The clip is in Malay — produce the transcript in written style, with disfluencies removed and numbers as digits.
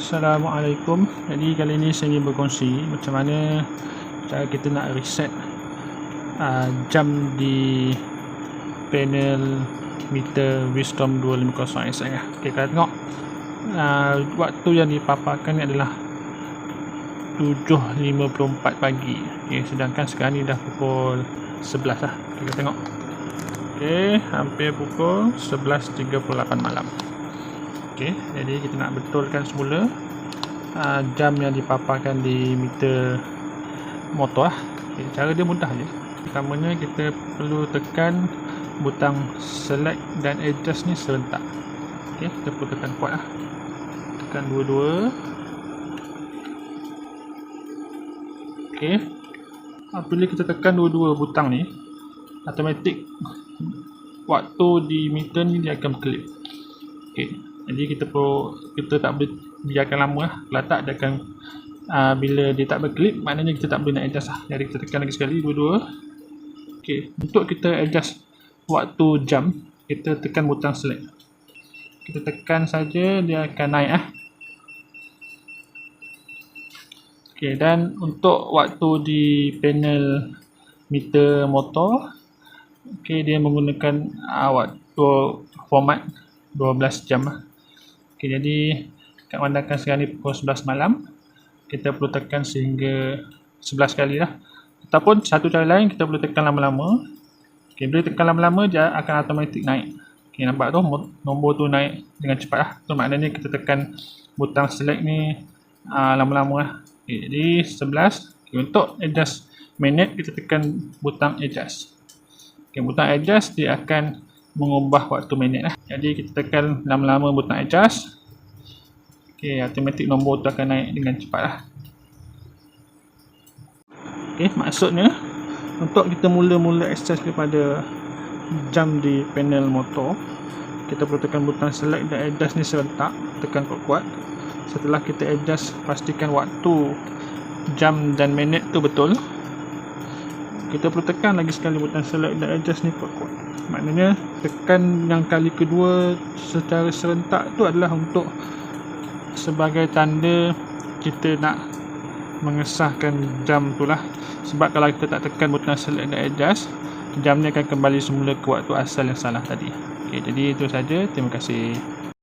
Assalamualaikum. Jadi kali ini saya ingin berkongsi macam mana cara kita nak reset jam di panel meter Wisdom 250 SI. Okay, kalau tengok waktu yang dipaparkan ni adalah 7.54 pagi. Okay, sedangkan sekarang ni dah pukul 11 lah. Okay, kita tengok. Okay, hampir pukul 11.38 malam. Okay, jadi kita nak betulkan semula jam yang dipaparkan di meter motor lah. Okay, cara dia mudah je. Pertamanya kita perlu tekan butang select dan adjust ni serentak. Okay, kita perlu tekan kuat lah. Tekan dua-dua. Okay, apabila kita tekan dua-dua butang ni, automatik waktu di meter ni dia akan berkelip. Okay, jadi kita tak boleh biarkan lama lah. Kalau tak dia akan bila dia tak berkelip, maknanya kita tak boleh nak adjust lah. Jadi kita tekan lagi sekali dua-dua. Okay, untuk kita adjust waktu jam, kita tekan butang select. Kita tekan saja, dia akan naik lah. Okay, dan untuk waktu di panel meter motor, okay, dia menggunakan waktu format 12 jam lah. Okay, jadi kat mandakan sekarang ni pukul 11 malam, kita perlu tekan sehingga 11 kali lah. Ataupun satu cara lain, kita perlu tekan lama-lama. Okay, bila tekan lama-lama, dia akan automatik naik. Okay, nampak tu nombor tu naik dengan cepat lah. Tu maknanya kita tekan butang select ni lama-lama lah. Okay, jadi 11. Okay, untuk adjust minute, kita tekan butang adjust. Okay, butang adjust dia akan mengubah waktu minit lah. Jadi kita tekan lama-lama butang adjust. Okay, automatik nombor tu akan naik dengan cepat lah. Okay, maksudnya untuk kita mula-mula akses kepada jam di panel motor, kita perlu tekan butang select dan adjust ni serentak. Tekan kuat-kuat. Setelah kita adjust, pastikan waktu jam dan minit tu betul. Kita perlu tekan lagi sekali butang select dan adjust ni kuat-kuat. Maknanya tekan yang kali kedua secara serentak tu adalah untuk sebagai tanda kita nak mengesahkan jam tu lah. Sebab kalau kita tak tekan butang select dan adjust, jam ni akan kembali semula ke waktu asal yang salah tadi. Okay, jadi itu saja. Terima kasih.